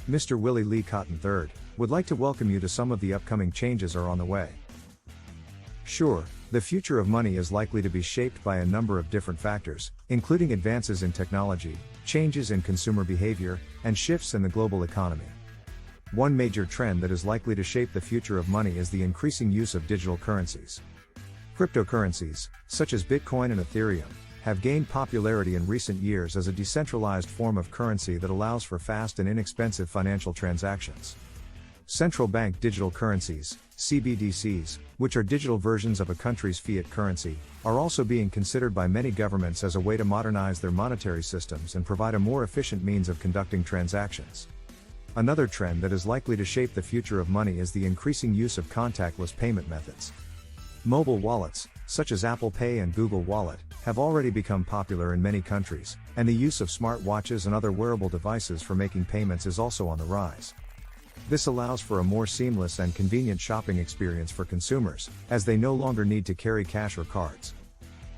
Mr. Willie Lee Cotton III, would like to welcome you to some of the upcoming changes are on the way. Sure, the future of money is likely to be shaped by a number of different factors, including advances in technology, changes in consumer behavior, and shifts in the global economy. One major trend that is likely to shape the future of money is the increasing use of digital currencies. Cryptocurrencies, such as Bitcoin and Ethereum, have gained popularity in recent years as a decentralized form of currency that allows for fast and inexpensive financial transactions. Central bank digital currencies, CBDCs, which are digital versions of a country's fiat currency, are also being considered by many governments as a way to modernize their monetary systems and provide a more efficient means of conducting transactions. Another trend that is likely to shape the future of money is the increasing use of contactless payment methods. Mobile wallets, such as Apple Pay and Google Wallet, have already become popular in many countries, and the use of smartwatches and other wearable devices for making payments is also on the rise. This allows for a more seamless and convenient shopping experience for consumers, as they no longer need to carry cash or cards.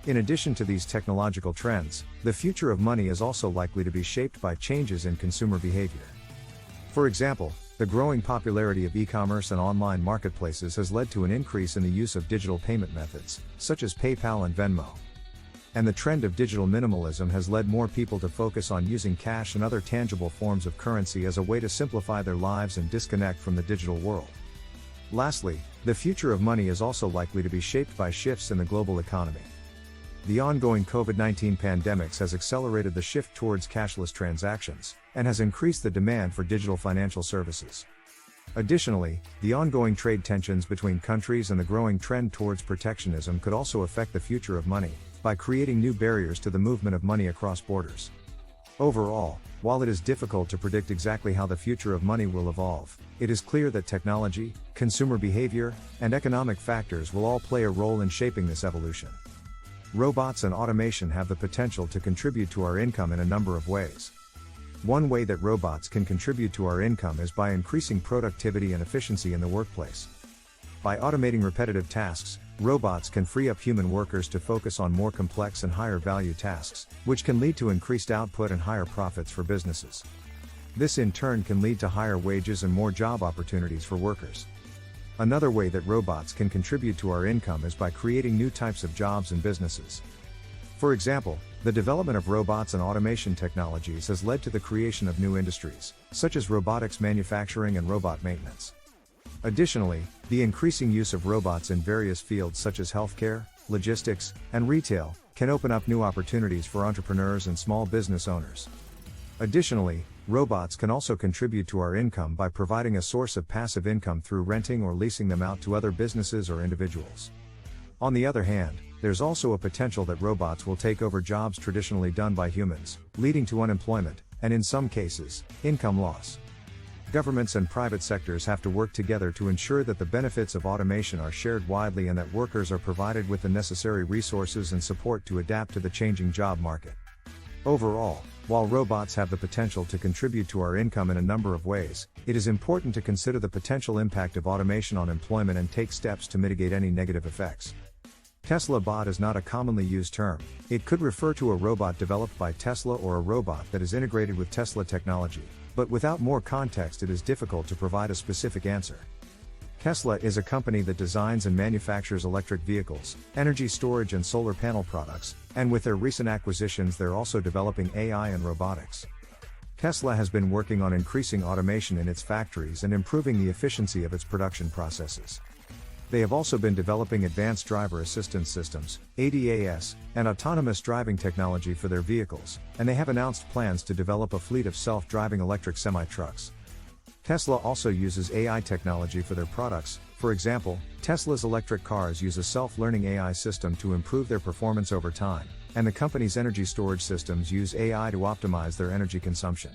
In addition to these technological trends, the future of money is also likely to be shaped by changes in consumer behavior. For example, the growing popularity of e-commerce and online marketplaces has led to an increase in the use of digital payment methods, such as PayPal and Venmo. And the trend of digital minimalism has led more people to focus on using cash and other tangible forms of currency as a way to simplify their lives and disconnect from the digital world. Lastly, the future of money is also likely to be shaped by shifts in the global economy. The ongoing COVID-19 pandemic has accelerated the shift towards cashless transactions, and has increased the demand for digital financial services. Additionally, the ongoing trade tensions between countries and the growing trend towards protectionism could also affect the future of money, by creating new barriers to the movement of money across borders. Overall, while it is difficult to predict exactly how the future of money will evolve, it is clear that technology, consumer behavior, and economic factors will all play a role in shaping this evolution. Robots and automation have the potential to contribute to our income in a number of ways. One way that robots can contribute to our income is by increasing productivity and efficiency in the workplace. By automating repetitive tasks, robots can free up human workers to focus on more complex and higher value tasks, which can lead to increased output and higher profits for businesses. This in turn can lead to higher wages and more job opportunities for workers. Another way that robots can contribute to our income is by creating new types of jobs and businesses. For example, the development of robots and automation technologies has led to the creation of new industries, such as robotics manufacturing and robot maintenance. Additionally, the increasing use of robots in various fields such as healthcare, logistics, and retail, can open up new opportunities for entrepreneurs and small business owners. Additionally, robots can also contribute to our income by providing a source of passive income through renting or leasing them out to other businesses or individuals. On the other hand, there's also a potential that robots will take over jobs traditionally done by humans, leading to unemployment, and in some cases, income loss. Governments and private sectors have to work together to ensure that the benefits of automation are shared widely and that workers are provided with the necessary resources and support to adapt to the changing job market. Overall, while robots have the potential to contribute to our income in a number of ways, it is important to consider the potential impact of automation on employment and take steps to mitigate any negative effects. Tesla bot is not a commonly used term. It could refer to a robot developed by Tesla or a robot that is integrated with Tesla technology, but without more context it is difficult to provide a specific answer. Tesla is a company that designs and manufactures electric vehicles, energy storage and solar panel products, and with their recent acquisitions they're also developing AI and robotics. Tesla has been working on increasing automation in its factories and improving the efficiency of its production processes. They have also been developing advanced driver assistance systems, ADAS, and autonomous driving technology for their vehicles, and they have announced plans to develop a fleet of self-driving electric semi-trucks. Tesla also uses AI technology for their products. For example, Tesla's electric cars use a self-learning AI system to improve their performance over time, and the company's energy storage systems use AI to optimize their energy consumption.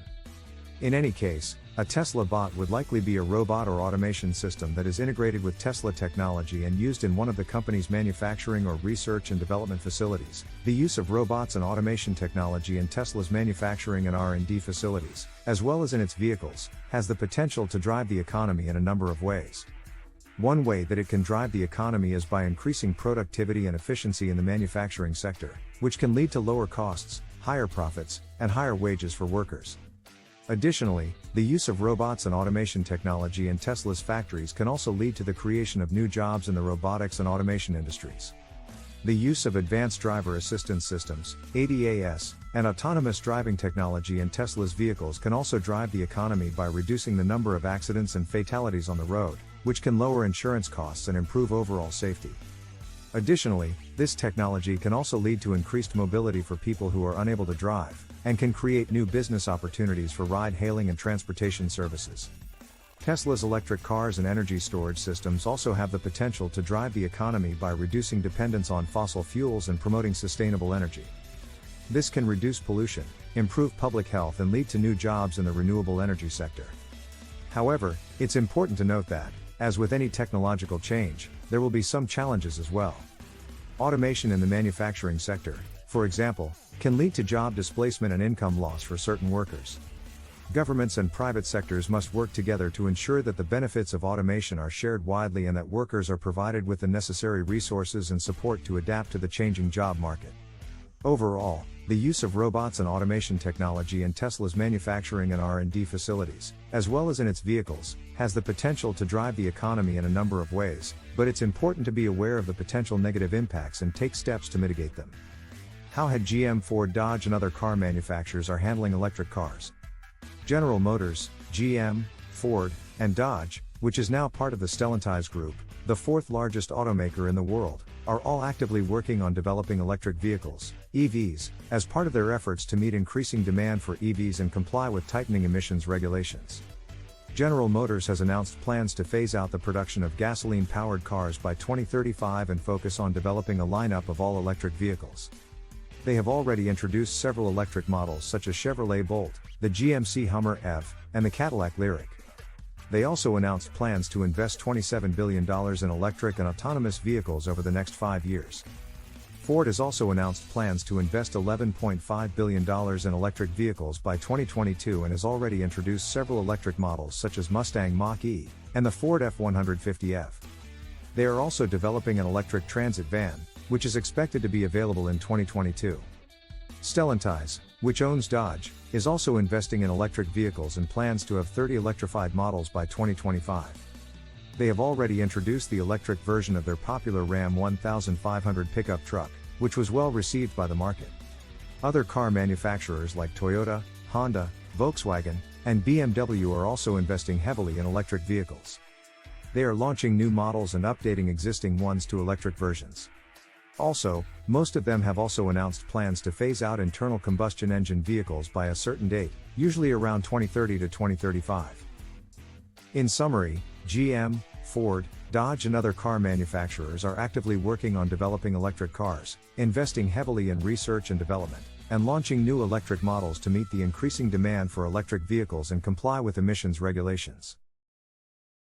In any case, a Tesla bot would likely be a robot or automation system that is integrated with Tesla technology and used in one of the company's manufacturing or research and development facilities. The use of robots and automation technology in Tesla's manufacturing and R&D facilities, as well as in its vehicles, has the potential to drive the economy in a number of ways. One way that it can drive the economy is by increasing productivity and efficiency in the manufacturing sector, which can lead to lower costs, higher profits, and higher wages for workers. Additionally, the use of robots and automation technology in Tesla's factories can also lead to the creation of new jobs in the robotics and automation industries. The use of advanced driver assistance systems, ADAS, and autonomous driving technology in Tesla's vehicles can also drive the economy by reducing the number of accidents and fatalities on the road, which can lower insurance costs and improve overall safety. Additionally, this technology can also lead to increased mobility for people who are unable to drive, and can create new business opportunities for ride-hailing and transportation services. Tesla's electric cars and energy storage systems also have the potential to drive the economy by reducing dependence on fossil fuels and promoting sustainable energy. This can reduce pollution, improve public health, and lead to new jobs in the renewable energy sector. However, it's important to note that, as with any technological change, there will be some challenges as well. Automation in the manufacturing sector, for example, can lead to job displacement and income loss for certain workers. Governments and private sectors must work together to ensure that the benefits of automation are shared widely and that workers are provided with the necessary resources and support to adapt to the changing job market. Overall, the use of robots and automation technology in Tesla's manufacturing and R&D facilities, as well as in its vehicles, has the potential to drive the economy in a number of ways, but it's important to be aware of the potential negative impacts and take steps to mitigate them. How GM, Ford, Dodge, and other car manufacturers are handling electric cars? General Motors, GM, Ford, and Dodge, which is now part of the Stellantis Group, the fourth largest automaker in the world, are all actively working on developing electric vehicles, EVs, as part of their efforts to meet increasing demand for EVs and comply with tightening emissions regulations. General Motors has announced plans to phase out the production of gasoline-powered cars by 2035 and focus on developing a lineup of all-electric vehicles. They have already introduced several electric models such as Chevrolet Bolt, the GMC Hummer EV, and the Cadillac Lyriq. They also announced plans to invest $27 billion in electric and autonomous vehicles over the next 5 years. Ford has also announced plans to invest $11.5 billion in electric vehicles by 2022 and has already introduced several electric models such as Mustang Mach-E and the Ford F-150F. They are also developing an electric transit van, which is expected to be available in 2022. Stellantis, which owns Dodge, is also investing in electric vehicles and plans to have 30 electrified models by 2025. They have already introduced the electric version of their popular Ram 1500 pickup truck, which was well received by the market. Other car manufacturers like Toyota, Honda, Volkswagen, and BMW are also investing heavily in electric vehicles. They are launching new models and updating existing ones to electric versions. Also, most of them have also announced plans to phase out internal combustion engine vehicles by a certain date, usually around 2030 to 2035. In summary, GM, Ford, Dodge, and other car manufacturers are actively working on developing electric cars, investing heavily in research and development, and launching new electric models to meet the increasing demand for electric vehicles and comply with emissions regulations.